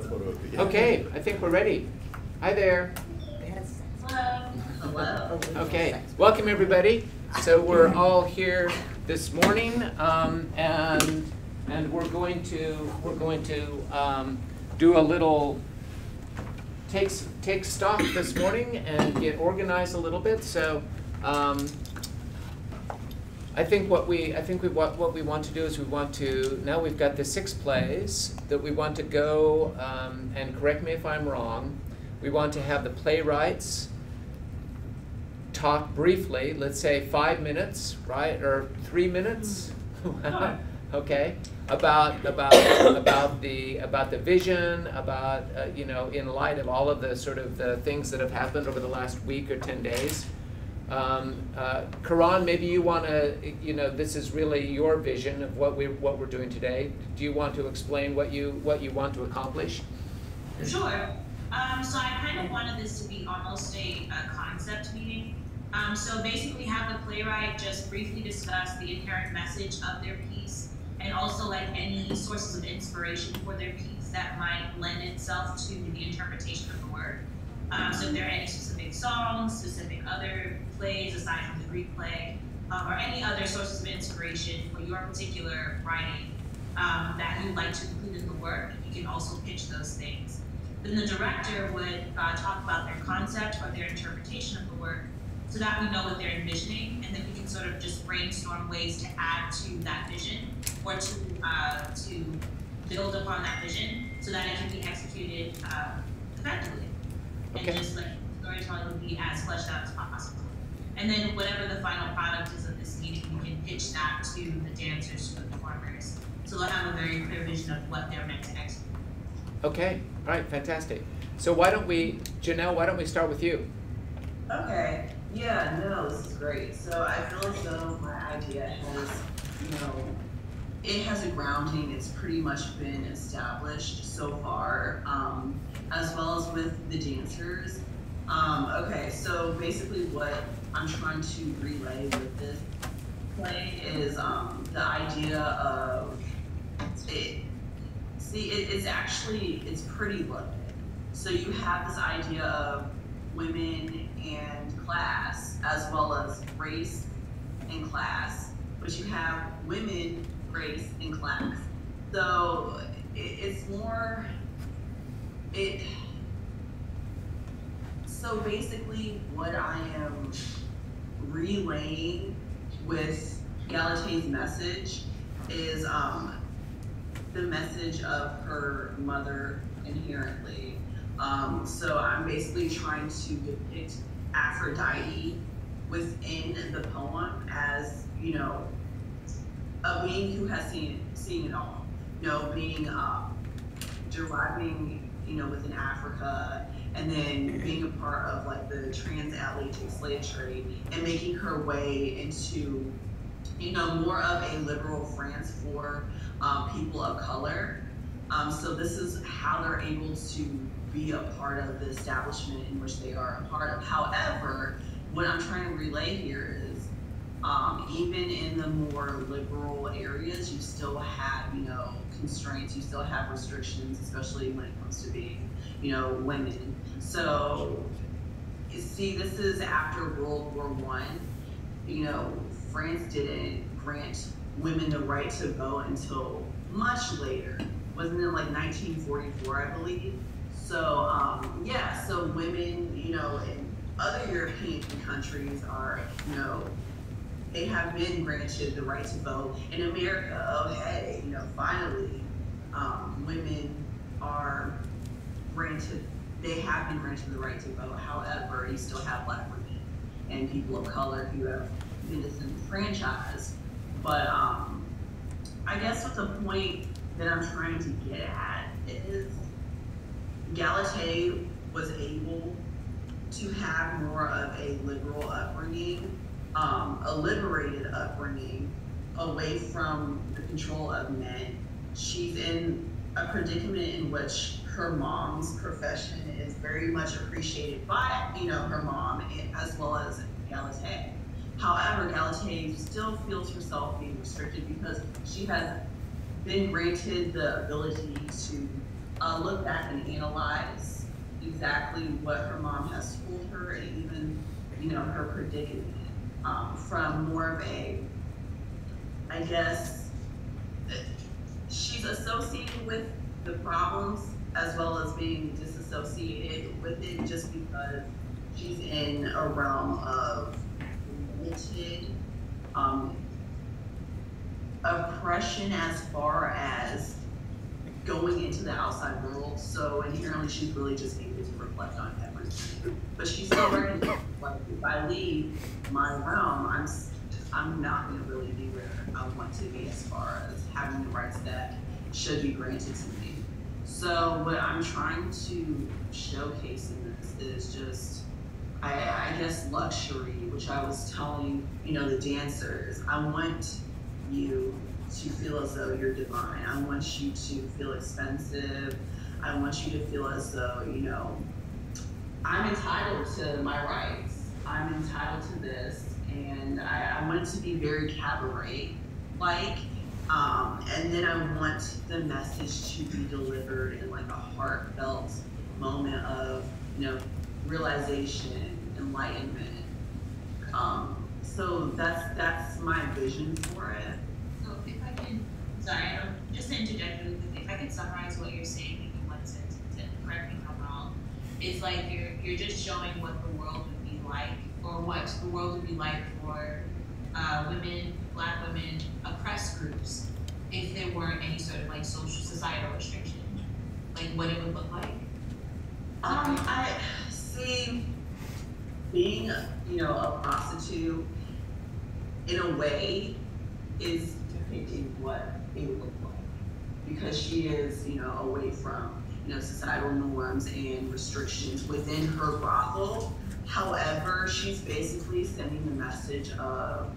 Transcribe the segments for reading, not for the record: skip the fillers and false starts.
Okay, I think we're ready. Hi there. Hello. Hello. Okay, welcome everybody. So we're all here this morning, and we're going to do a little take stock this morning and get organized a little bit. So I think what we want to do is now we've got the 6 plays that we want to go, and correct me if I'm wrong, we want to have the playwrights talk briefly, let's say 5 minutes, right, or 3 minutes, okay, about the vision, about in light of all of the sort of the things that have happened over the last week or 10 days. Karan, maybe you want to, this is really your vision of what we're doing today. Do you want to explain what you want to accomplish? Sure. So I kind of wanted this to be almost a concept meeting. So basically have the playwright just briefly discuss the inherent message of their piece, and also like any sources of inspiration for their piece that might lend itself to the interpretation of the work. So if there are any specific songs, specific other plays aside from the Greek play, or any other sources of inspiration for your particular writing that you'd like to include in the work, you can also pitch those things. Then the director would talk about their concept or their interpretation of the work, so that we know what they're envisioning, and then we can sort of just brainstorm ways to add to that vision, or to build upon that vision, so that it can be executed effectively. Okay. And just like storytelling would be as fleshed out as possible. And then whatever the final product is of this meeting, we can pitch that to the dancers, to the performers, so they'll have a very clear vision of what they're meant to execute. Okay, all right, fantastic. So Janelle, why don't we start with you? Okay, yeah, no, this is great. So I feel as though my idea has, it has a grounding. It's pretty much been established so far, as well as with the dancers. Okay, so basically what I'm trying to relay with this play is the idea of it. See, it's pretty loaded. So you have this idea of women and class, as well as race and class, but you have women, race, and class. So it's more, so basically what I am relaying with Galatee's message is the message of her mother inherently. So I'm basically trying to depict Aphrodite within the poem as, a being who has seen it all. Being deriving, within Africa, and then being a part of like the transatlantic slave trade, and making her way into, more of a liberal France for people of color. So this is how they're able to be a part of the establishment in which they are a part of. However, what I'm trying to relay here is, even in the more liberal areas, you still have, constraints, you still have restrictions, especially when it comes to being, women. So, you see, this is after World War I. France didn't grant women the right to vote until much later. Wasn't it like 1944, I believe? So, yeah, so women, in other European countries are, they have been granted the right to vote. In America, oh hey, finally, women are granted, they have been granted the right to vote. However, you still have Black women and people of color who have been disenfranchised. But I guess what the point that I'm trying to get at is Galatee was able to have more of a liberal upbringing, a liberated upbringing, away from the control of men. She's in a predicament in which her mom's profession is very much appreciated by, her mom, as well as Galatee. However, Galatee still feels herself being restricted because she has been granted the ability to look back and analyze exactly what her mom has told her, and even, her predicament, from more of a, I guess, she's associated with the problems as well as being disassociated with it, just because she's in a realm of limited, um, oppression as far as going into the outside world. So inherently, she's really just able to reflect on everything. But she's still ready. Like, if I leave my realm, I'm not going to really be where I want to be as far as having the rights that should be granted to me. So what I'm trying to showcase in this is just, I guess, luxury, which I was telling, the dancers. I want you to feel as though you're divine. I want you to feel expensive. I want you to feel as though, I'm entitled to my rights. I'm entitled to this. And I want it to be very cabaret like. And then I want the message to be delivered in like a heartfelt moment of, realization, enlightenment. So that's my vision for it. So if I can, sorry, I don't, just to interject really quickly, if I could summarize what you're saying in one sentence, and correct me if I'm wrong, it's like you're just showing what the world would be like, or what the world would be like for women, Black women, oppressed groups, if there weren't any sort of like social societal restriction, like what it would look like. I see being, a prostitute in a way is depicting what it would look like, because she is, away from, societal norms and restrictions within her brothel. However, she's basically sending the message of,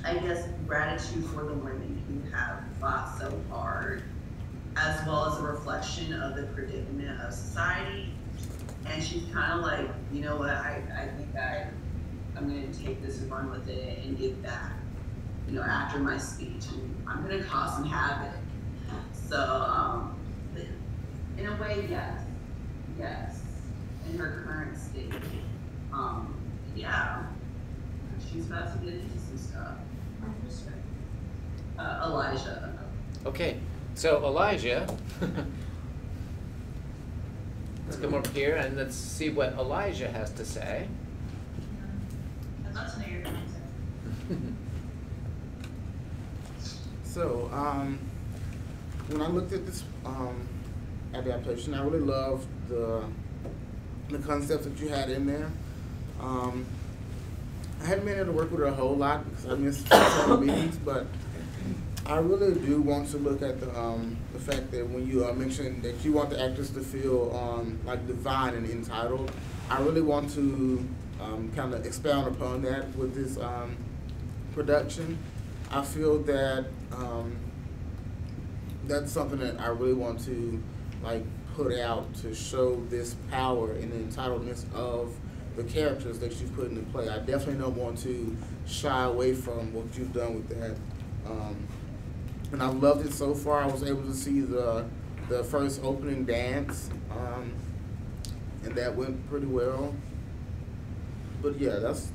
I guess, gratitude for the women who have fought so hard, as well as a reflection of the predicament of society. And she's kind of like, you know what, I think I'm going to take this and run with it and give back, after my speech. And I'm going to cause some havoc. So, in a way, yes, in her current state. Yeah, she's about to get into some stuff. Elijah. Okay, so Elijah, let's come over here and let's see what Elijah has to say. I'd love to know your comments. So, when I looked at this adaptation, I really loved the concepts that you had in there. I hadn't been able to work with it a whole lot because I missed several meetings, but I really do want to look at the fact that when you mentioned that you want the actors to feel like divine and entitled, I really want to kind of expound upon that with this production. I feel that that's something that I really want to like put out to show this power and the entitledness of the characters that you've put into play. I definitely don't want to shy away from what you've done with that. And I've loved it so far. I was able to see the first opening dance, and that went pretty well. But yeah, that's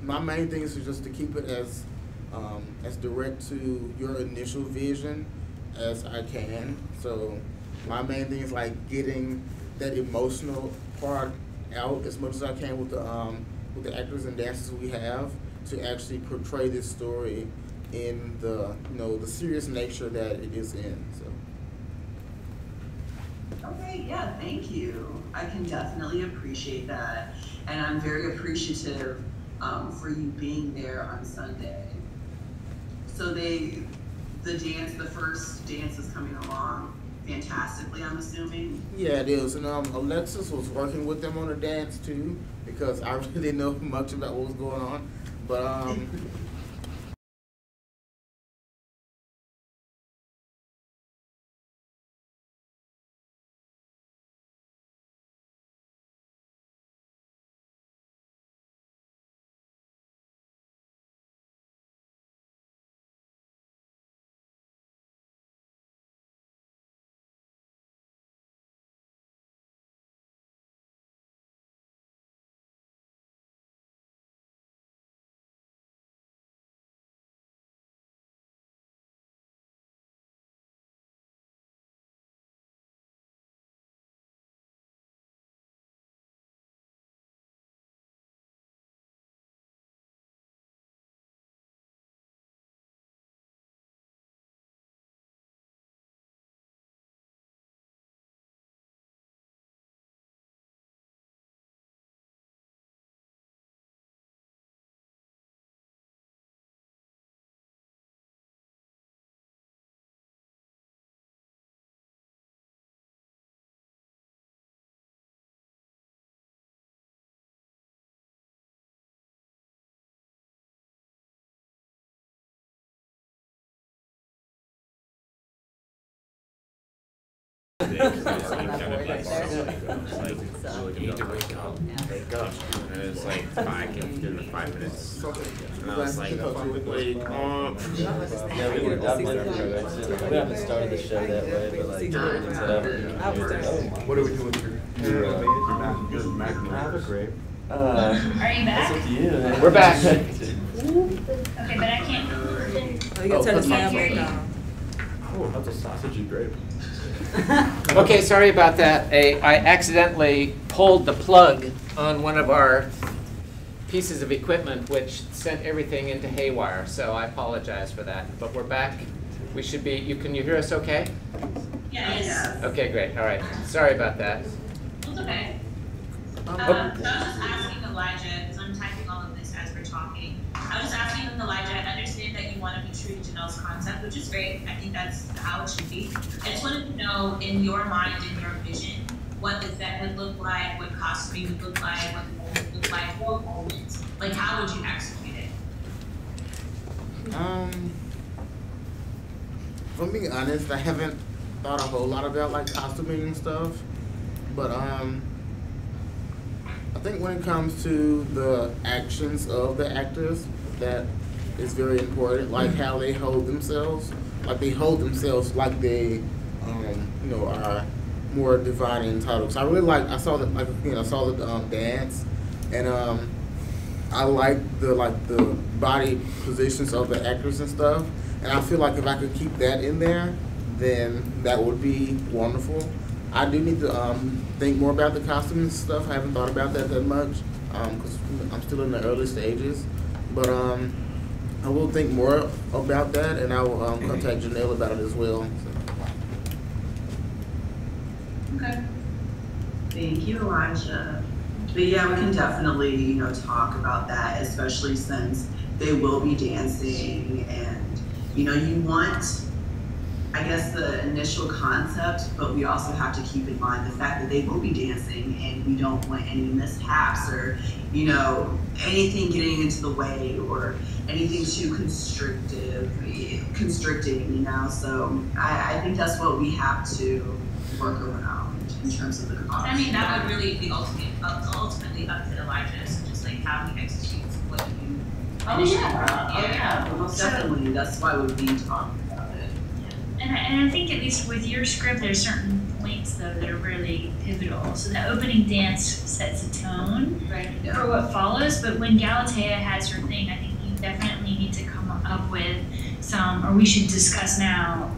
my main thing is just to keep it as direct to your initial vision as I can. So my main thing is like getting that emotional part out as much as I can with the actors and dancers we have to actually portray this story in the the serious nature that it is in. So. Okay, yeah, thank you. I can definitely appreciate that, and I'm very appreciative for you being there on Sunday. So the first dance is coming along fantastically, I'm assuming. Yeah, it is, and Alexis was working with them on the dance too because I really didn't know much about what was going on, but Wake up. And it's like, I can do it in 5 minutes. And I was like, wake up. Yeah, we were definitely we haven't started the show that way, but like, What are we doing here? Your Magnum. I have a grape. Are you back? That's up to you. Man. We're back. Okay, but I can't. Oh, you gotta turn the can't sound hear back you. on. Oh, that's a sausagey grape. Okay, sorry about that. I accidentally pulled the plug on one of our pieces of equipment, which sent everything into haywire, so I apologize for that. But we're back. We should be, can you hear us okay? Yes. Okay, great, all right. Sorry about that. It's okay. So I was just asking Elijah, because I'm typing all of this as we're talking. I was just asking Elijah, I understand that you want to be true to Janelle's concept, which is great. I think that's how it should be. I just wanted to know, in your mind, in your vision, what the set would look like, what costuming would look like, what the moment would look like, what moments. Like, how would you execute it? If I'm being honest, I haven't thought a whole lot about like costuming and stuff, but I think when it comes to the actions of the actors, that is very important. Like how they hold themselves, like they hold themselves like they, are more divine and entitled. So I really like. I saw the dance, and I like the body positions of the actors and stuff. And I feel like if I could keep that in there, then that would be wonderful. I do need to think more about the costumes and stuff. I haven't thought about that much because I'm still in the early stages. But I will think more about that, and I will contact Janelle about it as well. Okay. Thank you, Elijah. But yeah, we can definitely, talk about that, especially since they will be dancing and, you want, I guess, the initial concept, but we also have to keep in mind the fact that they will be dancing and we don't want any mishaps or, anything getting into the way or anything too constricting, So I think that's what we have to work around in terms of the cost. I mean, that would really be ultimately up to Elijah, so just like how he executes what you. Most definitely. That's why we'd be talking about it. And I think at least with your script, there's certain points though that are really pivotal. So the opening dance sets a tone for what follows. But when Galatea has her thing, I think you definitely need to come up with or we should discuss now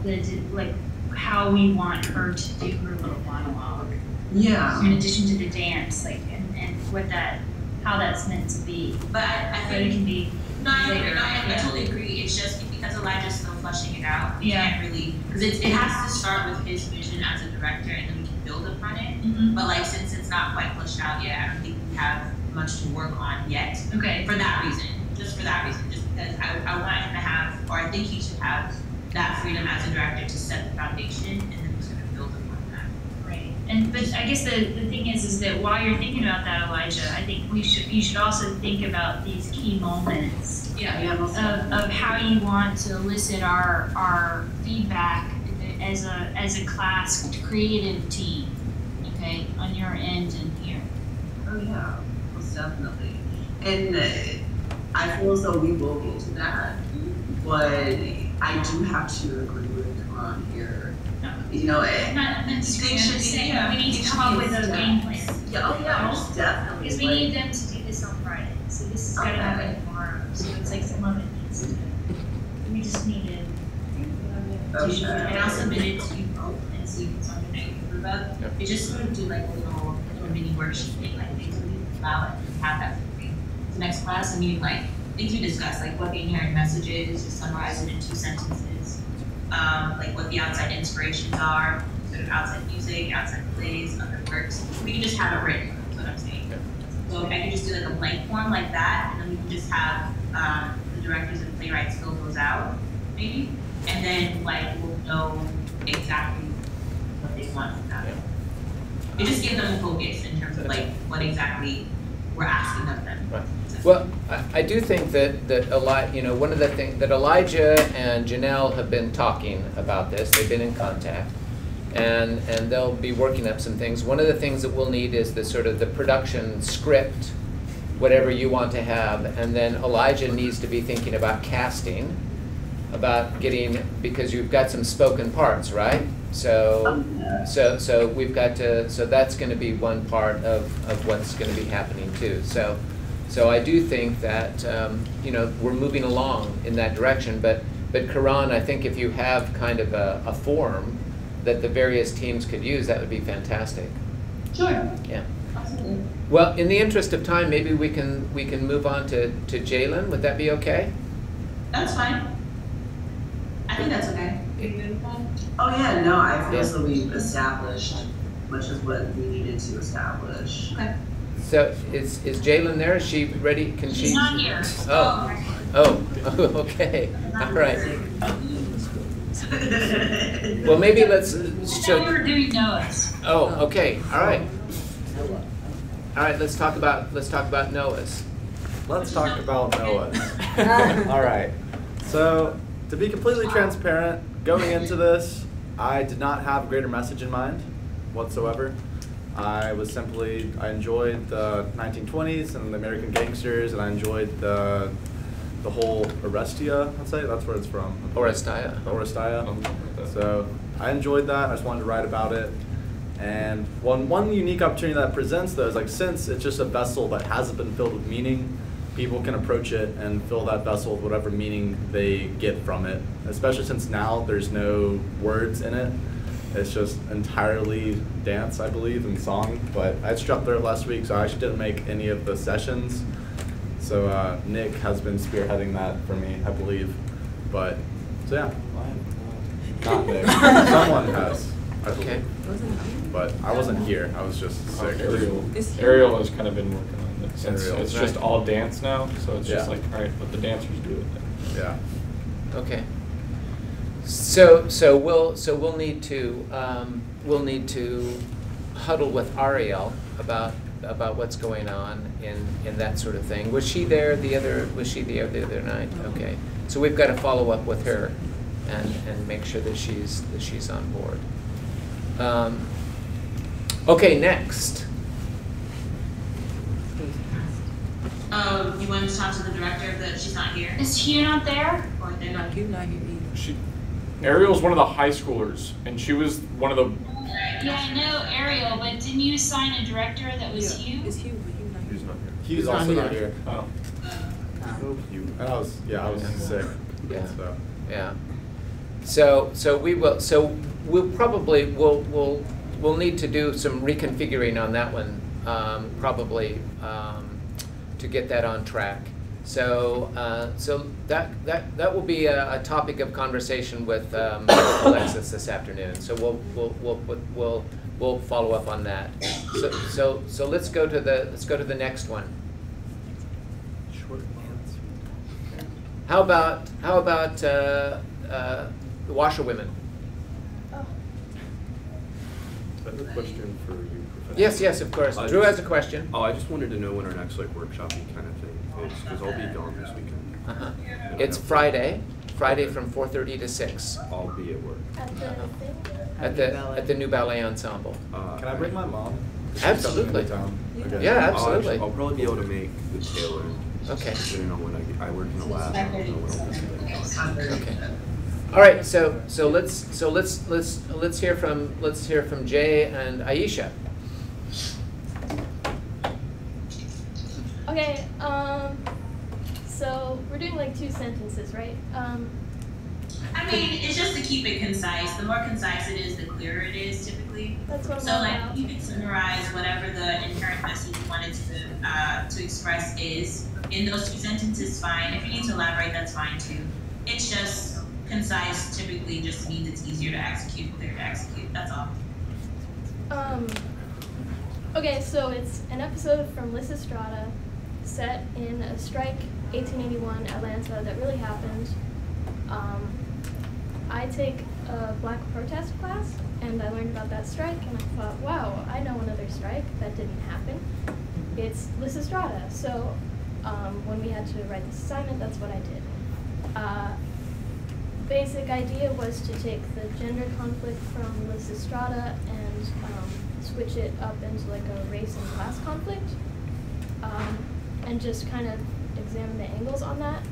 how we want her to do her little monologue. Yeah. In addition to the dance, and how that's meant to be. But I think it can be. No, I totally agree. It's just because Elijah's still fleshing it out. We can't really, because it has to start with his vision as a director, and then we can build upon it. Mm-hmm. But since it's not quite fleshed out yet, I don't think we have much to work on yet. Okay. For that reason, just because I want him to have, or I think he should have that freedom as a director to set the foundation, and then we're going to build upon that. Right. But I guess the thing is that while you're thinking about that, Elijah, I think you should also think about these key moments. Of how you want to elicit our feedback as a class creative team, okay, on your end and here. Oh yeah, most definitely. And I feel as though we will get to that, but I do have to agree with here. Not saying we need to come up with a game plan. Most definitely. Because we need them to do this on Friday, so this has got to happen tomorrow. So it's like some of it needs to. We just need to. And I'll submit it to you both and see if it's something that you approve of. You just sort of do a little mini worksheet thing, things we allow it and have that for the next class. I mean, things we discussed, what the inherent message is, just summarize it in 2 sentences. What the outside inspirations are, sort of outside music, outside plays, other works. We can just have it written, that's what I'm saying. So I can just do a blank form like that, and then we can just have the directors and playwrights fill those out, maybe. And then we'll know exactly what they want from that. It just gives them a focus in terms of what exactly we're asking of them. Right. Well, I do think that one of the things that Elijah and Janelle have been talking about this, they've been in contact, and they'll be working up some things. One of the things that we'll need is the sort of the production script, whatever you want to have, and then Elijah needs to be thinking about casting, about getting, because you've got some spoken parts, right? So we've got to, so that's going to be one part of what's going to be happening too. So I do think that you know, we're moving along in that direction, but Karan, I think if you have kind of a form that the various teams could use, that would be fantastic. Sure. Yeah. Absolutely. Well, in the interest of time, maybe we can move on to Jalen. Would that be okay? That's fine. I think that's okay. Oh yeah, no, I feel so we've established much as what we needed to establish. Okay. So is Jalen there? Is she ready? Can she? She's not here. Oh, okay. All right. Well, maybe let's. So we were doing Noah's. Oh, okay. All right. All right. Let's talk about Noah's. Let's talk about Noah's. All right. So to be completely transparent, going into this, I did not have a greater message in mind whatsoever. I enjoyed the 1920s and the American gangsters, and I enjoyed the whole Orestia, I'd say, that's where it's from. Oresteia. So I enjoyed that. I just wanted to write about it. And one unique opportunity that presents, though, is like, since it's just a vessel that hasn't been filled with meaning, people can approach it and fill that vessel with whatever meaning they get from it, especially since now there's no words in it. It's just entirely dance, I believe, and song. But I struck there last week, so I actually didn't make any of the sessions. So Nick has been spearheading that for me, I believe. But, so yeah. Not Nick. Someone has, I believe. Okay. But I wasn't here. I was just sick. Ariel has kind of been working on this. It's Right. just all dance now, so it's just Yeah. like, all right, let the dancers do it then. Yeah. Okay. So we'll need to huddle with Ariel about what's going on in that sort of thing. Was she there the other night? Okay. So we've got to follow up with her and make sure that she's on board. Okay, next. Oh, you want to talk to the director, but she's not here? Is Hugh not there? Or they're not here? Ariel's one of the high schoolers, and she was one of the. Yeah, I know Ariel, but didn't you assign a director that was Hugh? He's not here. He's also not here. Oh. And I was sick. Yeah. So. Yeah. So we'll probably we'll need to do some reconfiguring on that one, probably, to get that on track. So that will be a topic of conversation with Alexis this afternoon. So we'll follow up on that. So let's go to the next one. How about the washerwomen? I have a question for you, Professor. Yes, of course. Drew has a question. Oh, I just wanted to know when our next workshop-y kind of thing is, because I'll be gone this weekend. Uh-huh. It's Friday from 4:30 to 6. I'll be at work. At the New Ballet Ensemble. Can I bring my mom? Absolutely. Okay. Yeah, absolutely. I'll probably be able to make the tail end. Okay. Depending on when I work in the lab. I don't know when I'll be. Okay. All right. So let's hear from Jay and Aisha. Okay. So we're doing like 2 sentences, right? I mean, it's just to keep it concise. The more concise it is, the clearer it is typically. That's what I'm So all like about. you can summarize whatever the inherent message you wanted to express is in those 2 sentences. Fine. If you need to elaborate, that's fine too. It's just concise. Typically, just means it's easier to execute, clear to execute. That's all. Okay, so it's an episode from Lysistrata set in a strike 1881 Atlanta that really happened. I take a black protest class and I learned about that strike and I thought, wow, I know another strike that didn't happen. It's Lysistrata. So when we had to write this assignment, that's what I did. basic idea was to take the gender conflict from Lysistrata and switch it up into like a race and class conflict, and just kind of examine the angles on that,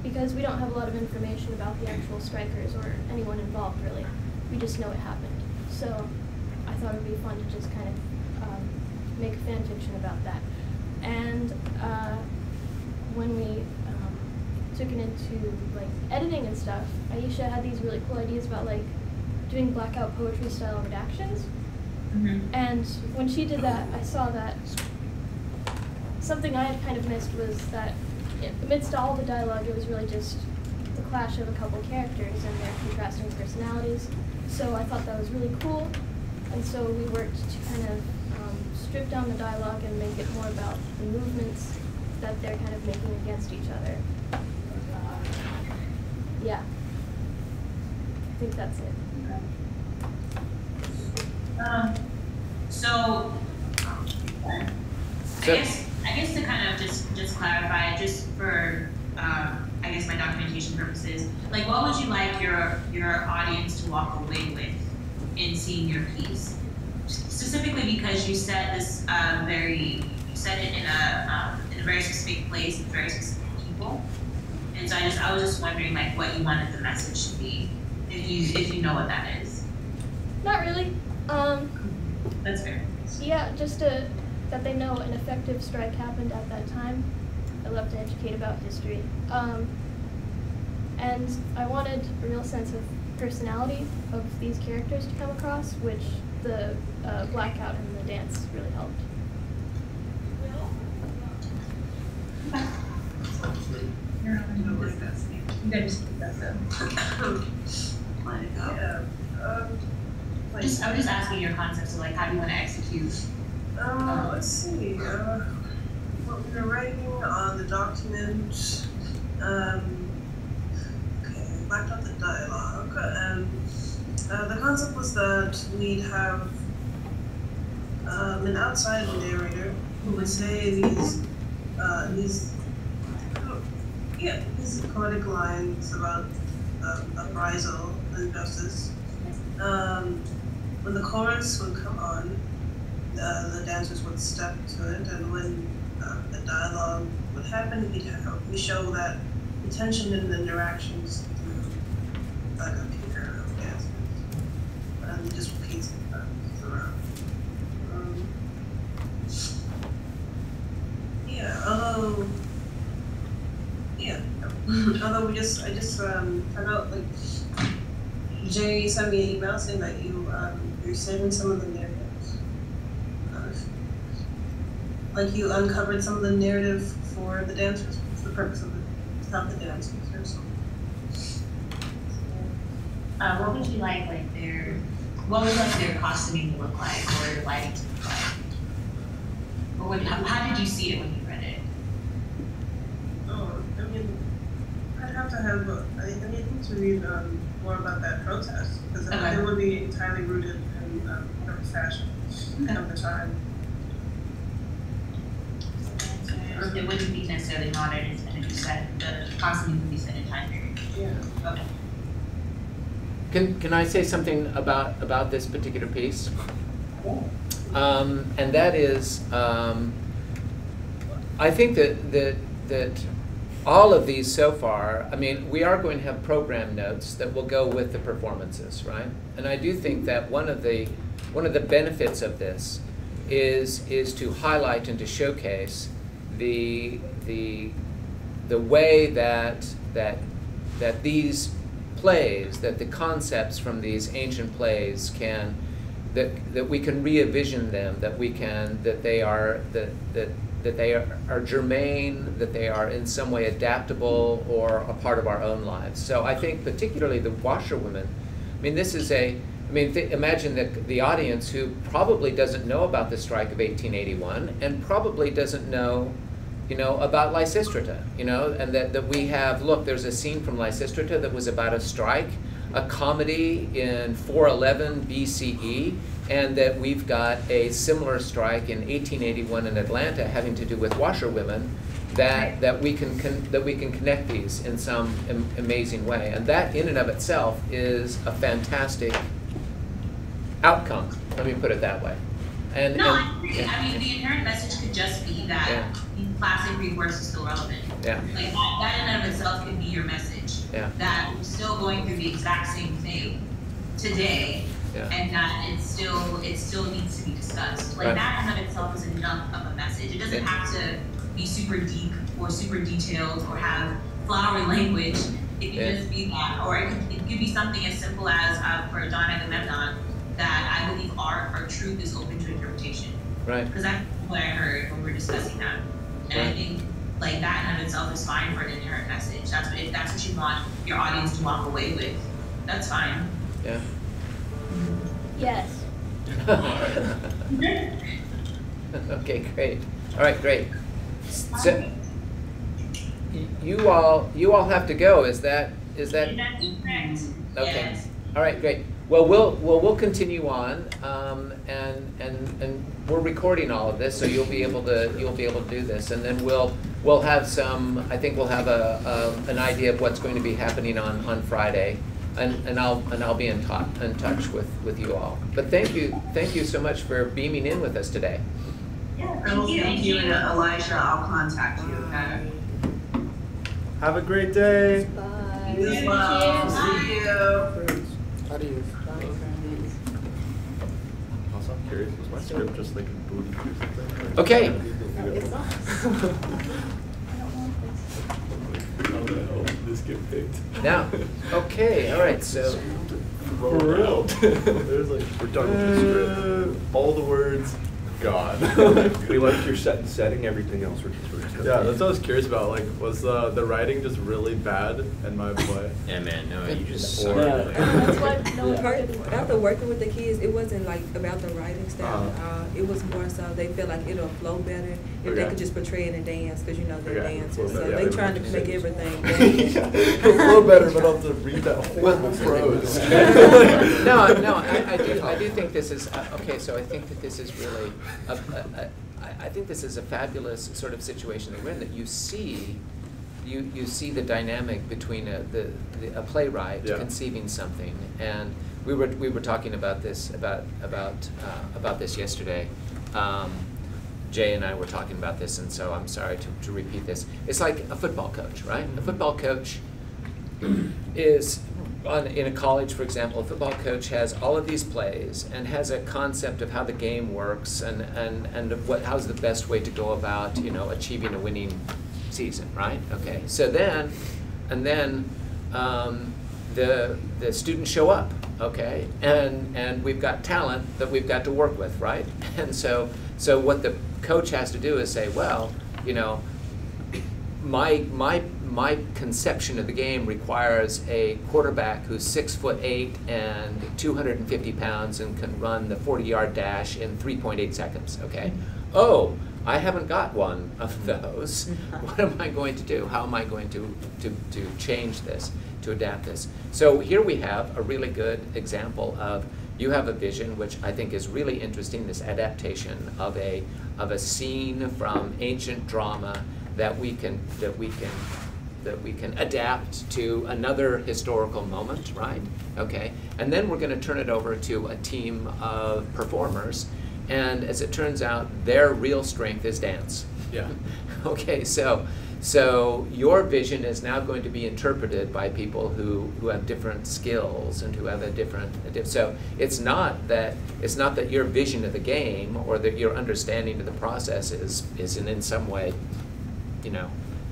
because we don't have a lot of information about the actual strikers or anyone involved really. We just know it happened. So I thought it would be fun to just kind of make a fan fiction about that. And when we took it into like editing and stuff, Aisha had these really cool ideas about like doing blackout poetry style redactions. And when she did that, I saw that something I had kind of missed was that amidst all the dialogue, it was really just the clash of a couple characters and their contrasting personalities. So I thought that was really cool, and so we worked to kind of strip down the dialogue and make it more about the movements that they're kind of making against each other. Yeah, I think that's it. So I guess to kind of just clarify, just for I guess my documentation purposes, like what would you like your audience to walk away with in seeing your piece? Specifically because you said this you said it in a very specific place with very specific people, and so I was just wondering like what you wanted the message to be, if you know what that is. Not really. That's fair. Yeah, just that they know an effective strike happened at that time. I love to educate about history. And I wanted a real sense of personality of these characters to come across, which the blackout and the dance really helped. I was just asking your concepts of like how do you want to execute? Let's see. What we were writing on the document. Okay, backed up the dialogue. The concept was that we'd have an outside narrator who would say these poetic lines about uprisal and justice. When the chorus would come on, the dancers would step to it, and when the dialogue would happen, we show that the tension and the interactions through like a picture of dancers, and it just repeats throughout. Although I just found out like Jay sent me an email saying that you're saving some of the narratives. Like you uncovered some of the narrative for the dancers, for the purpose of the dancers or something. What would you like their costuming to look like, or their lighting to look like? Or how did you see it when you read it? I mean, I'd have to have I need to read more about that protest, because it would be entirely rooted in whatever fashion of the time. It wouldn't be necessarily modern, it's going to be set, the costuming would be set in time period. Yeah. Okay. Can I say something about this particular piece? And that is, I think that all of these so far, I mean, we are going to have program notes that will go with the performances, right? And I do think that one of the benefits of this is to highlight and to showcase the way that these plays, that the concepts from these ancient plays that we can re-envision them, that they are germane, that they are in some way adaptable or a part of our own lives. So I think particularly the washerwomen, I mean, imagine that the audience who probably doesn't know about the strike of 1881 and probably doesn't know, about Lysistrata, and that we have, look, there's a scene from Lysistrata that was about a strike, a comedy in 411 BCE, and that we've got a similar strike in 1881 in Atlanta having to do with washerwomen, that we can connect these in some amazing way, and that in and of itself is a fantastic outcome. Let me put it that way. And, no, and, I agree. yeah. I mean, the inherent message could just be that classic Greek works is still relevant. Yeah. Like that in and of itself could be your message. Yeah. That we're still going through the exact same thing today, and that it still needs to be discussed. Like that in and of itself is enough of a message. It doesn't have to be super deep or super detailed or have flowery language. It can just be that, or it could be something as simple as for John Agamemnon, that I believe art or truth is open to interpretation. Right. Because that's what I heard when we were discussing that. And I think like that in and of itself is fine for an inherent message. That's what, if that's what you want your audience to walk away with, that's fine. Yeah. Yes. Okay, great. All right, great. So you all have to go. Is that? That's correct. Okay. Yes. All right, great. Well, we'll continue on, and we're recording all of this, so you'll be able to do this, and then we'll have some. I think we'll have an idea of what's going to be happening on Friday, and I'll be in touch with you all. But thank you so much for beaming in with us today. Yeah, Thank you, and Elijah, I'll contact you. Okay. Have a great day. Bye. See you. Adios. Also, I'm curious, was my script just like a booty or something? Okay. It's not. This get picked. Now, okay, all right. So For real. There's like, we're done with the script. All the words gone. We liked your set and setting, everything else we're just Yeah, that's what I was curious about. Like, was the writing just really bad in my play? Yeah, man, no, you just Yeah. That's what no one heard. After working with the kids, it wasn't like about the writing style. It was more so they feel like it'll flow better if they could just portray it in dance, because you know they're dancers. So they trying to make everything dance. It'll flow better, but I'll have to read that horrible prose. No, I do think this is okay. So I think that this is really I think this is a fabulous sort of situation that we're in. That you see the dynamic between a playwright conceiving something, and we were talking about this about this yesterday. Jay and I were talking about this, and so I'm sorry to repeat this. It's like a football coach, right? A football coach is in a college, for example. A football coach has all of these plays and has a concept of how the game works and how's the best way to go about achieving a winning season, right? Okay. So then the students show up, okay, and we've got talent that we've got to work with, right? And so what the coach has to do is say, well, my conception of the game requires a quarterback who's 6'8" and 250 pounds and can run the 40-yard dash in 3.8 seconds. Okay. Oh, I haven't got one of those. What am I going to do? How am I going to change this, to adapt this? So here we have a really good example of you have a vision which I think is really interesting. This adaptation of a scene from ancient drama that we can adapt to another historical moment, right? Okay, and then we're going to turn it over to a team of performers, and as it turns out, their real strength is dance. Yeah. Okay, so your vision is now going to be interpreted by people who have different skills and who have a different. So it's not that your vision of the game or that your understanding of the process is in some way,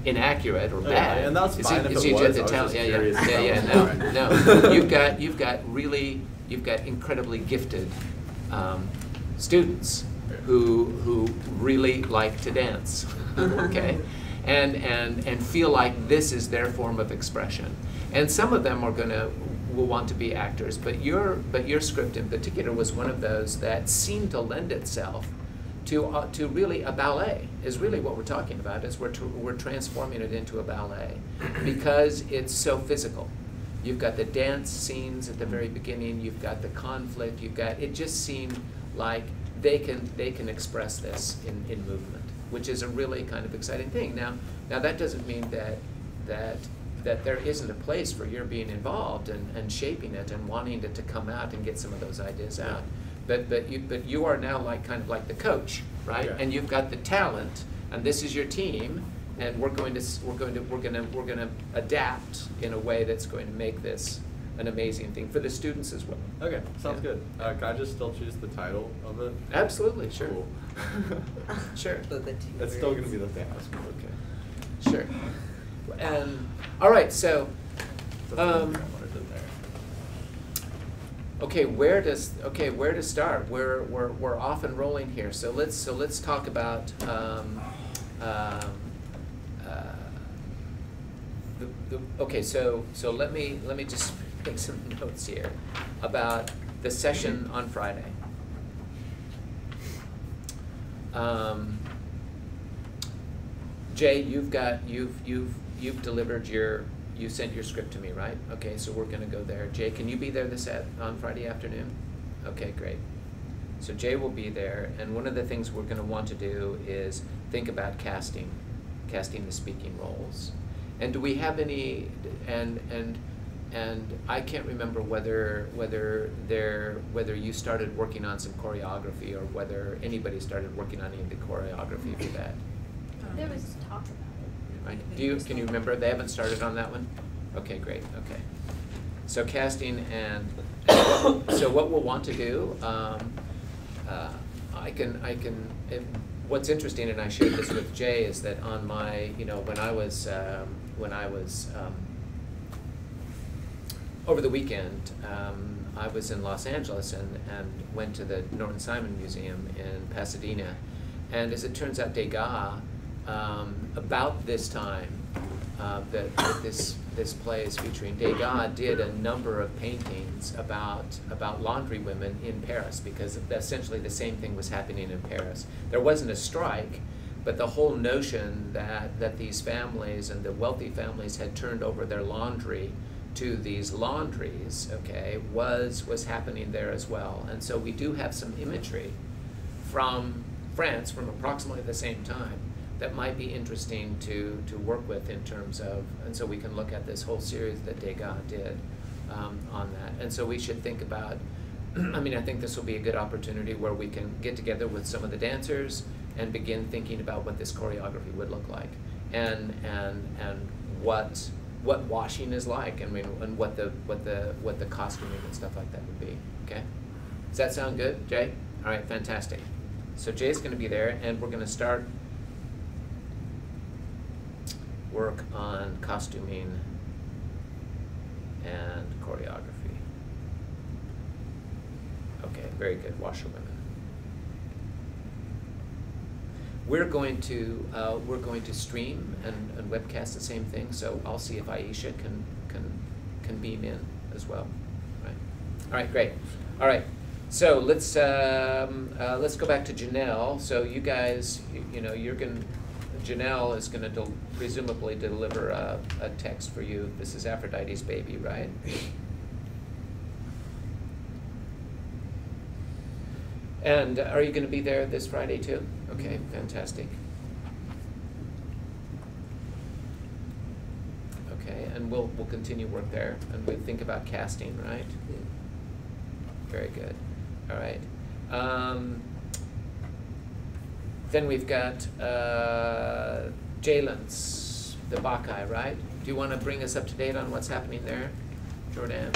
inaccurate or bad. And that's fine if it was. I was just curious. No. You've got incredibly gifted students who really like to dance, okay, and feel like this is their form of expression. And some of them will want to be actors, but your script in particular was one of those that seemed to lend itself to really a ballet, is really what we're talking about, is we're transforming it into a ballet because it's so physical. You've got the dance scenes at the very beginning, you've got the conflict, it just seemed like they can express this in movement, which is a really kind of exciting thing. Now that doesn't mean that there isn't a place for your being involved and shaping it and wanting it to come out and get some of those ideas out. But you are now kind of like the coach, right? Yeah. And you've got the talent, and this is your team, and we're going to adapt in a way that's going to make this an amazing thing for the students as well. Okay, sounds good. Can I just still choose the title of it? Absolutely, sure. Cool. Sure. It's still going to be the dance. Okay. Sure. All right, so. Okay, where to start? We're off and rolling here. So let's talk about okay. So let me just make some notes here about the session on Friday. Jay, you've delivered you sent your script to me, right? Okay, so we're gonna go there. Jay, can you be there on Friday afternoon? Okay, great. So Jay will be there, and one of the things we're gonna want to do is think about casting the speaking roles. And do we have any, and I can't remember whether you started working on some choreography or whether anybody started working on any of the choreography for that. There was talk about it. Right. Can you remember? They haven't started on that one? Okay, great, okay. So casting and so what we'll want to do, what's interesting, and I shared this with Jay, is that on my, when I was over the weekend, I was in Los Angeles and went to the Norton Simon Museum in Pasadena, and as it turns out, Degas, about this time that this play is featuring, Degas did a number of paintings about laundry women in Paris, because essentially the same thing was happening in Paris. There wasn't a strike, but the whole notion that these families and the wealthy families had turned over their laundry to these laundries, okay, was happening there as well. And so we do have some imagery from France from approximately the same time that might be interesting to work with in terms of, and so we can look at this whole series that Degas did on that. And so we should think about, I mean, I think this will be a good opportunity where we can get together with some of the dancers and begin thinking about what this choreography would look like, and what washing is like, I mean, and what the costuming and stuff like that would be. Okay, does that sound good, Jay? All right, fantastic. So Jay's going to be there, and we're going to start work on costuming and choreography. Okay, very good. Washerwomen. We're going to stream and webcast the same thing. So I'll see if Aisha can beam in as well. Right. All right. Great. All right. So let's go back to Janelle. So you guys, Janelle is going to presumably deliver a text for you. This is Aphrodite's baby, right? And are you going to be there this Friday too? Okay, fantastic. Okay, and we'll continue work there, and we'll think about casting, right? Very good. All right. Then we've got Jalen's, the Bacchae, right? Do you want to bring us up to date on what's happening there, Jordan?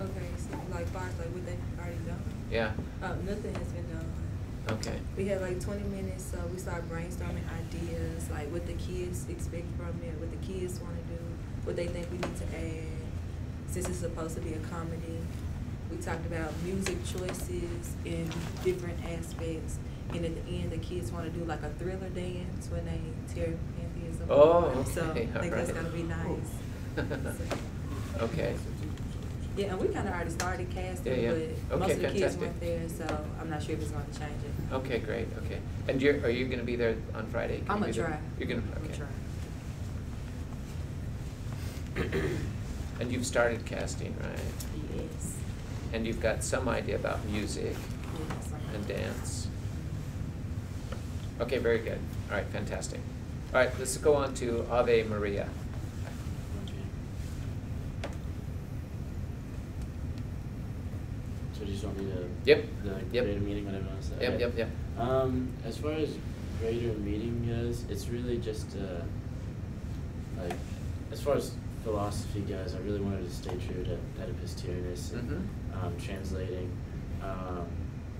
Okay, so like far as like what they already done? Yeah. Nothing has been done. Okay. We had like 20 minutes, so we started brainstorming ideas, like what the kids expect from it, what the kids want to do, what they think we need to add. Since it's supposed to be a comedy, we talked about music choices in different aspects. And at the end, the kids want to do like a thriller dance when they tear panties apart. Oh, okay. So I think that's going to be nice. So. Okay. Yeah, and we kind of already started casting, but most of the kids weren't there, so I'm not sure if it's going to change it. Okay, great. Okay. And are you going to be there on Friday? I'm going to try. You're going to, okay. I'm try. And you've started casting, right? Yes. And you've got some idea about music and dance. Okay, very good. All right, fantastic. All right, let's go on to Ave Maria. So do you just want me to? Yep. Create a meeting, whatever I want to say? Yep, Okay. yep, yep. As far as greater meeting goes, it's really just like, as far as philosophy goes, I really wanted to stay true to Oedipus Tyrannus and translating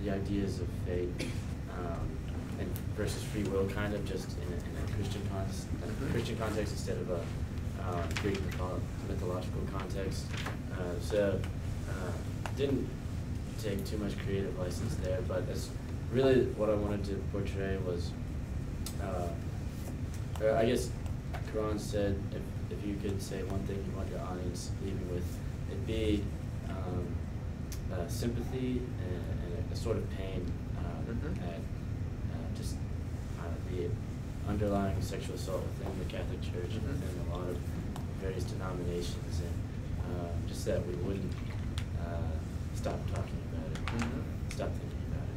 the ideas of fate and versus free will, kind of just in a Christian Christian context instead of a Greek mythological context. So didn't take too much creative license there, but that's really what I wanted to portray was, or I guess Karan said, if you could say one thing you want your audience leaving with, it'd be sympathy and a sort of pain at just the underlying sexual assault within the Catholic Church and within a lot of various denominations, and just that we wouldn't stop talking about it, stop thinking about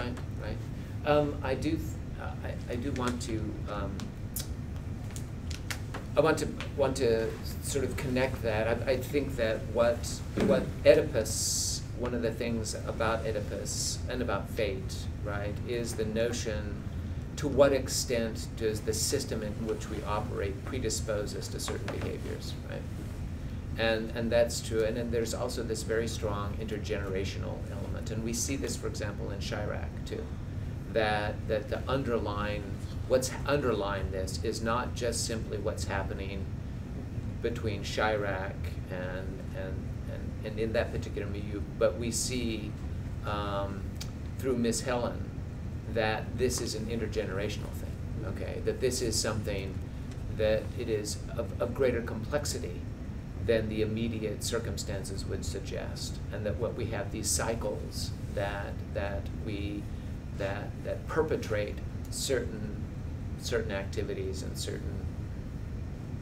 it. Right. I do want to. I want to sort of connect that. I think that what Oedipus, one of the things about Oedipus and about fate, right, is the notion, to what extent does the system in which we operate predispose us to certain behaviors, right? And that's true. And then there's also this very strong intergenerational element. And we see this, for example, in Chirac too, that the what's underlying this is not just simply what's happening between Chirac and in that particular milieu, but we see through Miss Helen that this is an intergenerational thing, okay? That this is something that it is of greater complexity than the immediate circumstances would suggest, and that what we have these cycles that perpetrate certain activities and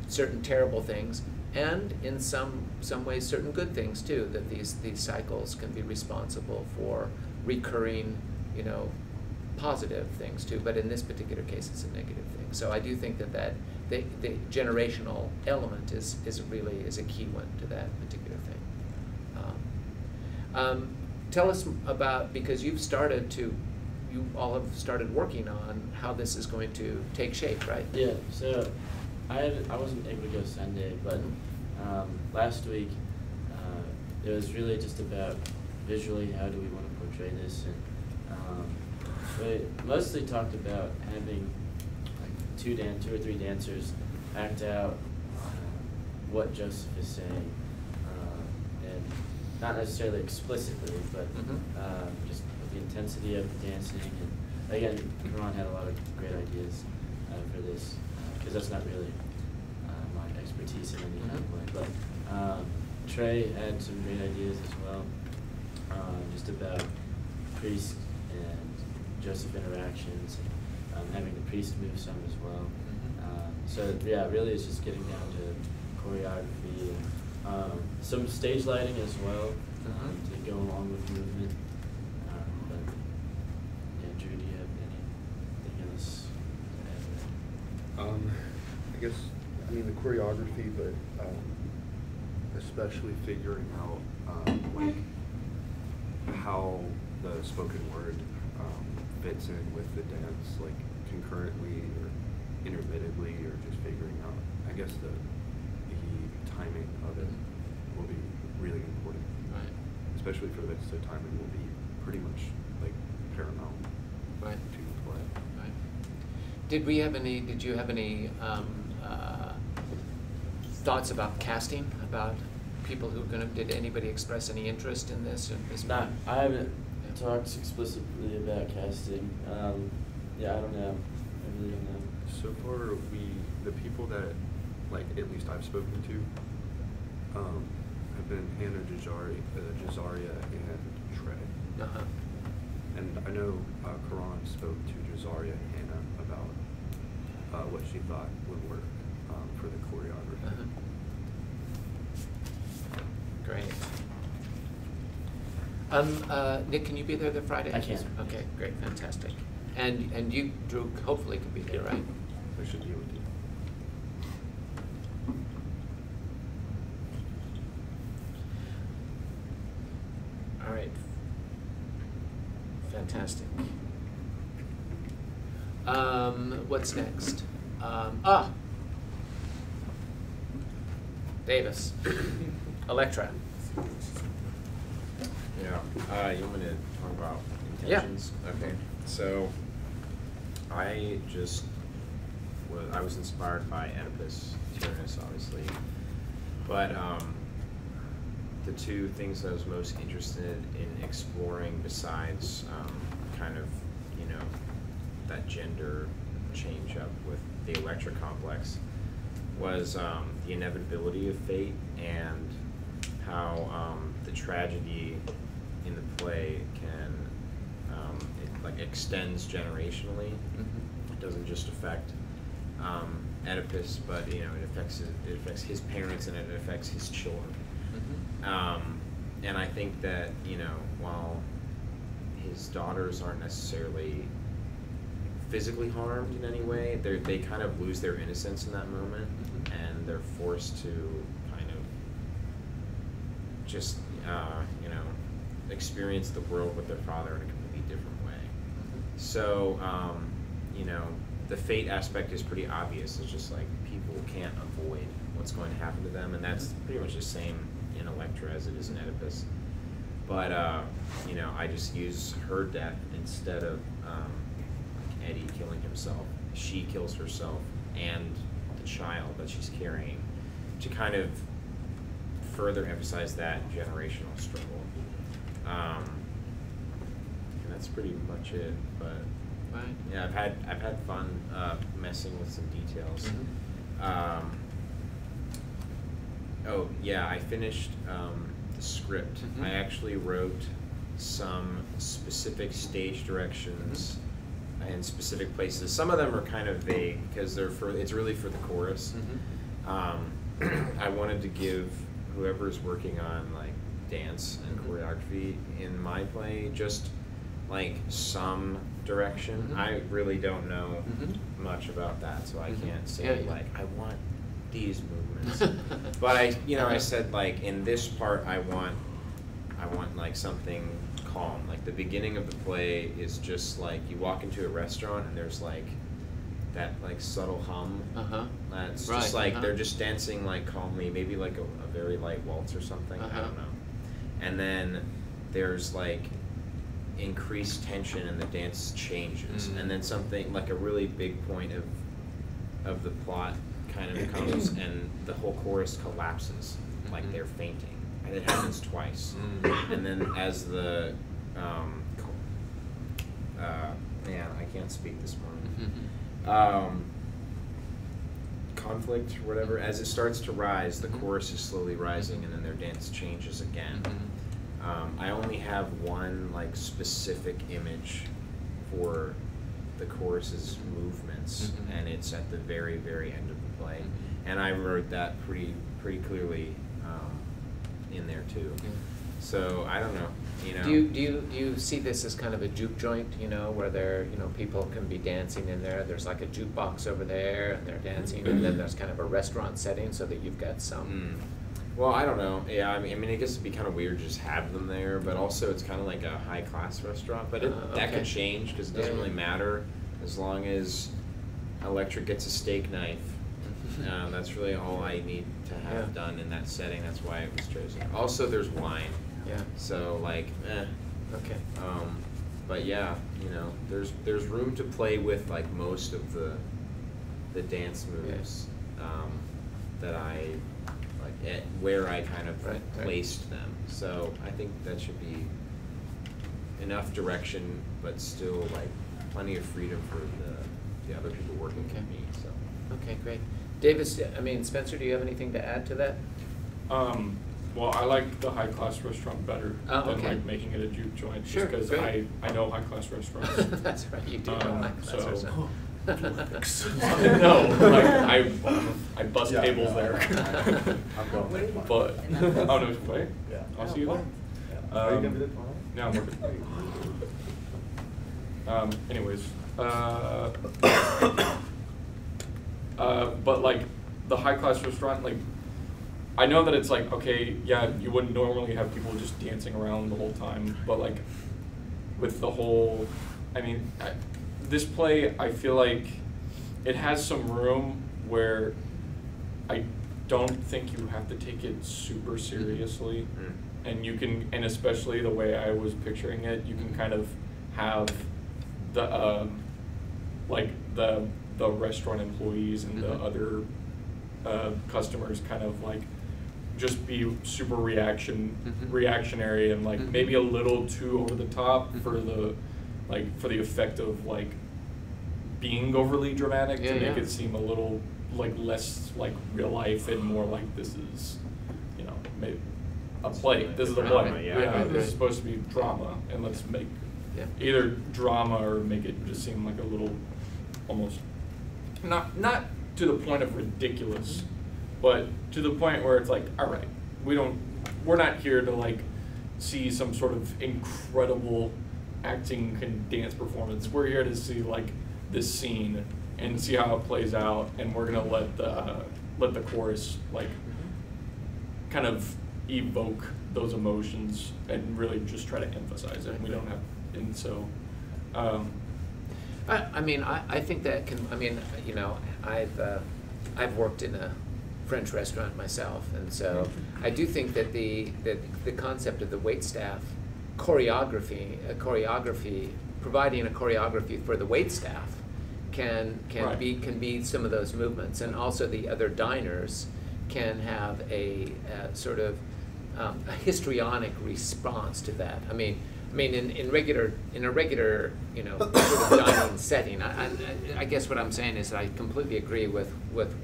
certain terrible things, and in some ways certain good things too, that these cycles can be responsible for recurring, positive things too, but in this particular case it's a negative thing. So I do think that the generational element is a key one to that particular thing. Tell us about, because you all have started working on how this is going to take shape, right? Yeah, so I wasn't able to go Sunday, but last week it was really just about visually how do we want to portray this, and we mostly talked about having like two or three dancers act out what Joseph is saying, and not necessarily explicitly, but just with the intensity of the dancing. And again, Karan had a lot of great ideas for this, because that's not really my expertise in any kind of way. But Trey had some great ideas as well, just about priest and Joseph interactions, and having the priest move some as well. So yeah, really it's just getting down to choreography, and some stage lighting as well, to go along with movement. But yeah, Drew, do you have anything else to add? I guess, the choreography, but especially figuring out like how the spoken word fits in with the dance, like concurrently or intermittently, or just figuring out, I guess the timing of it will be really important. Right. Especially for the bits, the timing will be pretty much like paramount right. to the play. Right. Did you have any thoughts about casting, about people who are going to, did anybody express any interest in this? I haven't talked explicitly about casting. Yeah, I don't know. I really don't know. So far, the people that, like, at least I've spoken to, have been Hannah Jazaria and Trey. And I know Karan spoke to Jazaria and Hannah about what she thought would work for the choreography. Great. Nick, can you be there the Friday? I can. Okay, great, fantastic. And you, Drew, hopefully can be there, right? I should be with you. All right. Fantastic. What's next? Davis. Electra. Yeah. You want me to talk about intentions? Yeah. Okay. So, I was inspired by Oedipus, Tyrannus, obviously, but the two things I was most interested in exploring, besides kind of, you know, that gender change up with the Electra complex, was the inevitability of fate and how the tragedy in the play can it like extends generationally. Mm-hmm. It doesn't just affect Oedipus, but you know it affects his parents and it affects his children. Mm-hmm. And I think that, you know, while his daughters aren't necessarily physically harmed in any way, they kind of lose their innocence in that moment, and they're forced to kind of just, you know, experience the world with their father in a completely different way. So, you know, the fate aspect is pretty obvious. It's just like people can't avoid what's going to happen to them, and that's pretty much the same in Electra as it is in Oedipus. But, you know, I just use her death instead of like Eddie killing himself. She kills herself and the child that she's carrying to kind of further emphasize that generational struggle. And that's pretty much it. But right. Yeah, I've had fun messing with some details. Mm-hmm. Oh yeah, I finished the script. Mm-hmm. I actually wrote some specific stage directions in specific places. Some of them are kind of vague because it's really for the chorus. Mm-hmm. I wanted to give whoever's working on like dance and choreography in my play just like some direction. Mm-hmm. I really don't know Mm-hmm. much about that, so I Mm-hmm. can't say Yeah. like I want these movements. But I said like in this part I want like something calm. Like the beginning of the play is just like you walk into a restaurant and there's like that like subtle hum. Uh-huh. That's Right, just like uh-huh. they're just dancing like calmly, maybe like a very light waltz or something. I Uh-huh. don't know. And then there's like increased tension and the dance changes. Mm. And then something like a really big point of the plot kind of comes and the whole chorus collapses like they're fainting. And it happens twice. And then as the man, I can't speak this morning. Conflict or whatever, as it starts to rise, the chorus is slowly rising and then their dance changes again. I only have one like specific image for the chorus's movements, and it's at the very, very end of the play. And I wrote that pretty clearly in there too. So I don't know, you know. Do you see this as kind of a juke joint, you know, where there, you know, people can be dancing in there? There's like a jukebox over there, and they're dancing, and then there's kind of a restaurant setting, so that you've got some. Well, I don't know. Yeah, I mean, I guess it'd be kind of weird to just have them there, but also it's kind of like a high class restaurant. But that could change because it doesn't really matter as long as Electra gets a steak knife. That's really all I need to have done in that setting. That's why it was chosen. Also, there's wine. Yeah. So like, Okay. But yeah, you know, there's room to play with like most of the dance moves that I like where I kind of placed them. So I think that should be enough direction, but still like plenty of freedom for the other people working with me. So. Okay, great. Davis, I mean, Spencer, do you have anything to add to that? Well, I like the high class restaurant better than like making it a juke joint, Sure, just because I know high class restaurants. That's right, you do know high class restaurants. No, like I bust tables there. I'm going. But oh no, play. Yeah. I'll see you there. Are you gonna be there tomorrow? No, I'm working. Anyways, But like the high class restaurant, like I know that it's like, okay, yeah, you wouldn't normally have people just dancing around the whole time, but like with the whole, I mean, this play, I feel like it has some room where I don't think you have to take it super seriously. And you can, and especially the way I was picturing it, you can kind of have the, like the restaurant employees and the other customers kind of like just be super reactionary and like maybe a little too over the top for the, like for the effect of like being overly dramatic to make it seem a little like less like real life and more like this is, you know, maybe a play. This is a play. This is supposed to be drama, and let's make either drama or make it just seem like a little, almost not to the point of ridiculous, but to the point where it's like, all right, we're not here to like see some sort of incredible acting and dance performance. We're here to see like this scene and see how it plays out, and we're gonna let the chorus like kind of evoke those emotions and really just try to emphasize it. We don't have, and so. I mean, I think that can. I mean, you know, I've worked in a French restaurant myself, and so I do think that the concept of the waitstaff choreography, providing a choreography for the waitstaff can be some of those movements, and also the other diners can have a sort of a histrionic response to that. I mean, in a regular, you know, sort of dining setting, I guess what I'm saying is that I completely agree with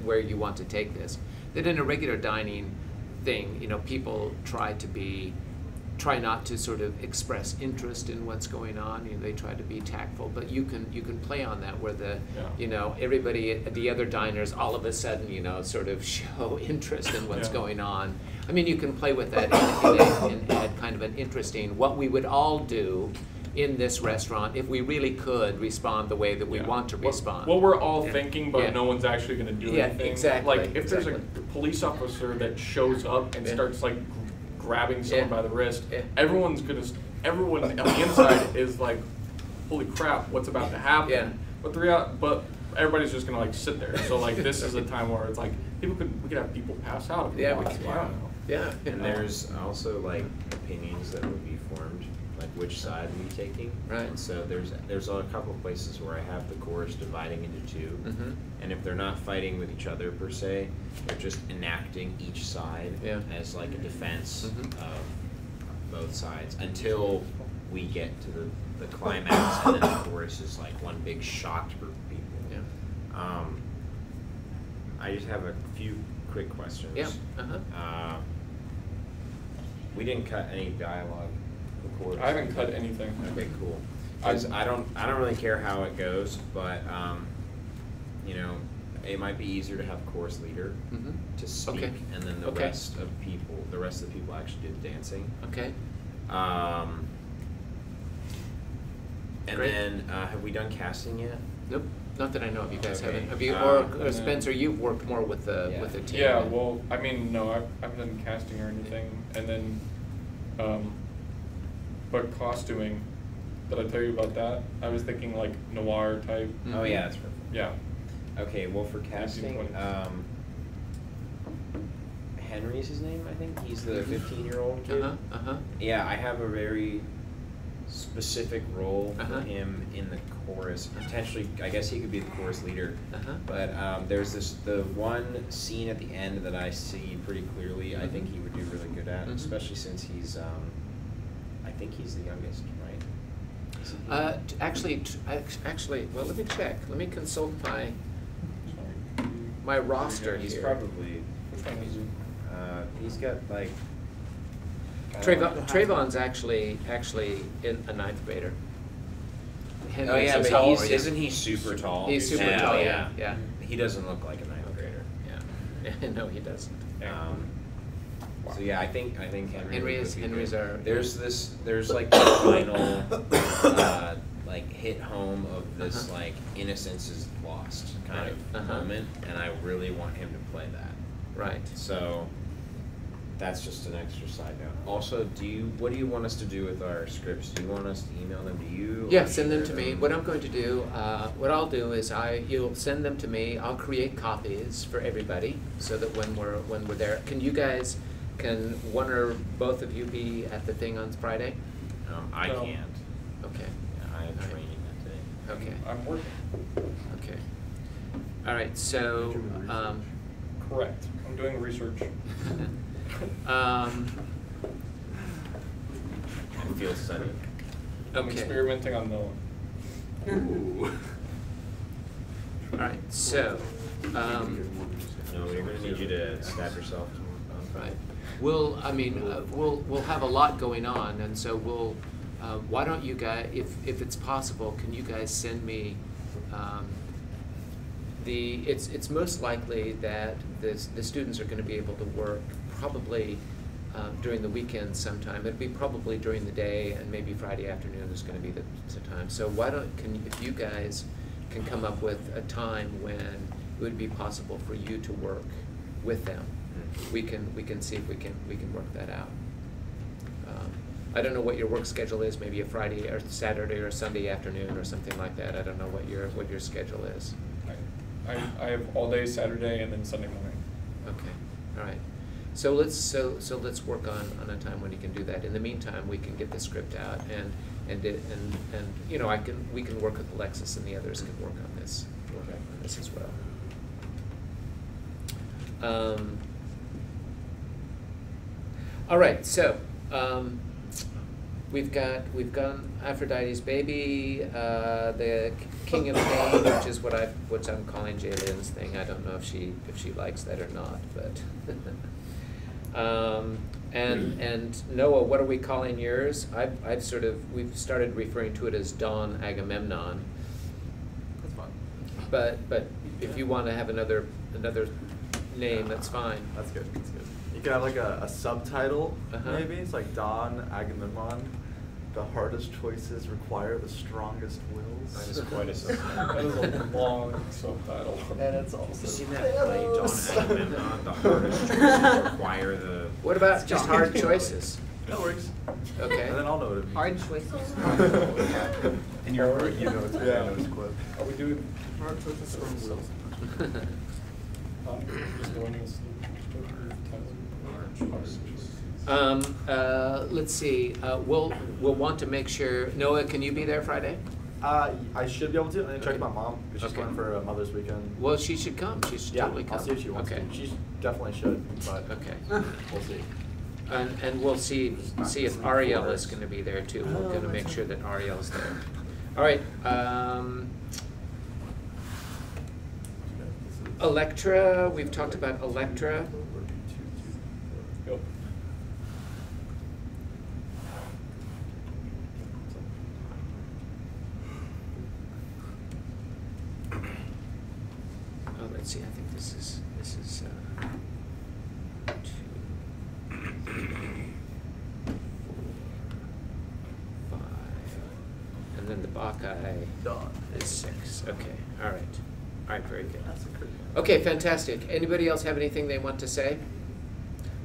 where you want to take this. That in a regular dining thing, you know, people try not to sort of express interest in what's going on. You know, they try to be tactful, but you can play on that where you know, everybody, the other diners, all of a sudden, you know, sort of show interest in what's going on. I mean, you can play with that in kind of an interesting, what we would all do in this restaurant if we really could respond the way that we want to respond. What we're all thinking, but no one's actually going to do anything. Exactly. Like if there's a police officer that shows up and starts like grabbing someone by the wrist, everyone on the inside is like, holy crap, what's about to happen? But everybody's just gonna like sit there. So like this is a time where it's like we could have people pass out if we want to. I don't know. Yeah. And there's also like opinions that would be formed, like which side are we taking? Right. And so there's a couple of places where I have the chorus dividing into two, and if they're not fighting with each other per se, they're just enacting each side as like a defense of both sides until we get to the climax, and then the chorus is like one big shocked group of people. Yeah. I just have a few quick questions. Yeah. We didn't cut any dialogue. I haven't cut anything. Okay, cool. Because I don't really care how it goes, but you know, it might be easier to have a chorus leader to speak, and then the rest of the people actually do the dancing. Okay. And then have we done casting yet? Nope. Not that I know of. You guys haven't. Have you, or Spencer? You've worked more with the team. Yeah. Well, I mean, no, I haven't done casting or anything, and then, but costuming. Did I tell you about that? I was thinking like noir type. Oh yeah, that's perfect. Yeah. Okay. Well, for casting, Henry's his name. I think he's the 15-year-old kid. Yeah, I have a very specific role for him in the chorus. Potentially, I guess he could be the chorus leader. But there's the one scene at the end that I see pretty clearly. I think he would do really good at, especially since he's, I think he's the youngest, right? Actually, well, let me check. Let me consult my roster he's here. Probably. Which one is he? He's got like. Trayvon's actually in a 9th grader. Henry's but isn't he super tall? He's super tall. Yeah. He doesn't look like a 9th grader. Yeah. No, he doesn't. So yeah, I think Henry's our. There's like the final like hit home of this like innocence is lost kind of moment, and I really want him to play that. Right. So that's just an extra side note. Also, what do you want us to do with our scripts? Do you want us to email them to you? Yeah, send them to me. What I'm going to do, what I'll do is you'll send them to me. I'll create copies for everybody so that when we're there, can one or both of you be at the thing on Friday? I No. can't. Okay. Yeah, I have training that day. Okay. I'm working. Okay. All right. So. Correct. I'm doing research. I feel study. I'm Okay. experimenting on Noah. Ooh. All right. So. No, we're gonna need you to stab yourself. Right. We'll have a lot going on, and so why don't you guys, if it's possible, can you guys send me, it's most likely that the students are gonna be able to work probably during the weekend sometime. It'll be probably during the day, and maybe Friday afternoon is gonna be the time. So if you guys can come up with a time when it would be possible for you to work with them, we can see if we can work that out. I don't know what your work schedule is. Maybe a Friday or Saturday or Sunday afternoon or something like that. I don't know what your schedule is. I have all day Saturday and then Sunday morning. Okay. All right. So let's work on a time when you can do that. In the meantime, we can get the script out and you know we can work with Alexis, and the others can work on this as well. All right, so we've got Aphrodite's Baby, the King of Pain, which is what I'm calling Jalen's thing. I don't know if she likes that or not, but and Noah, what are we calling yours? We've started referring to it as Dawn Agamemnon. That's fine. But if you want to have another name, that's fine. That's good. That's good. You could have like a subtitle, Uh-huh. maybe. It's like Dawn Agamemnon. The hardest choices require the strongest wills. That is quite a subtitle. That is a long subtitle. And it's also. Have you seen that play, Dawn Agamemnon? The hardest choices require the. What about just hard choices? That works. Okay. And then I'll know what it means. Hard choices. And you're right, you know it's Yeah. Thanos clip. Are we doing Hard choices, strong wills. just doing this? Let's see. We'll want to make sure. Noah, can you be there Friday? I should be able to. I need to check with my mom. She's Okay. going for a Mother's Weekend. Well, she should come. She should Yeah, totally come. I'll see if she wants Okay. to. She definitely should, but Okay. we'll see. And we'll see if Ariel is going to be there too. We're going to make sure that Ariel's there. All right. Electra. We've talked about Electra. Yep. Oh, let's see. I think this is 2, 3, 4, 5, and then the Bacchae is 6. Okay. All right. All right. Very good. That's a good one. Okay. Fantastic. Anybody else have anything they want to say?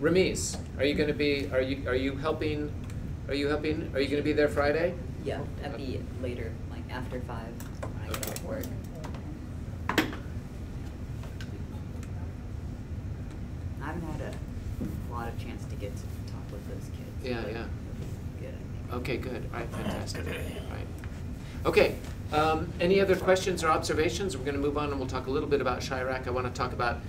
Ramiz, are you going to be? Are you helping? Are you helping? Are you going to be there Friday? Yeah, that'd be later, like after 5 when I get off work. I haven't had a lot of chance to get to talk with those kids. Yeah, but yeah. Good, I think. Okay, good. All right, fantastic. All right. Okay. Any other questions or observations? We're going to move on, and we'll talk a little bit about Chirac. I want to talk about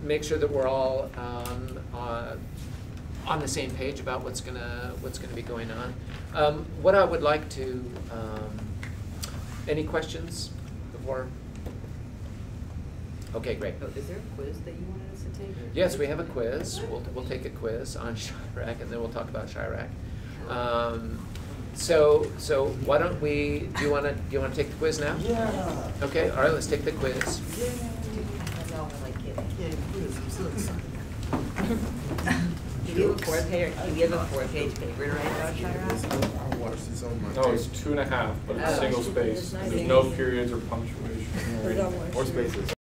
make sure that we're all on the same page about what's gonna be going on. What I would like to any questions before? Okay, great. Oh, is there a quiz that you wanted us to take? or- Yes, we have a quiz. We'll take a quiz on Chirac, and then we'll talk about Chirac. So why don't we? Do you want to take the quiz now? Yeah. Okay. All right. Let's take the quiz. That's all I like it. Yeah, quiz. I'm so excited. Do you have a four-page paper to write about Chirac? I watched this on my. No, it's 2.5, but it's single space. There's no periods or punctuation. Or spaces.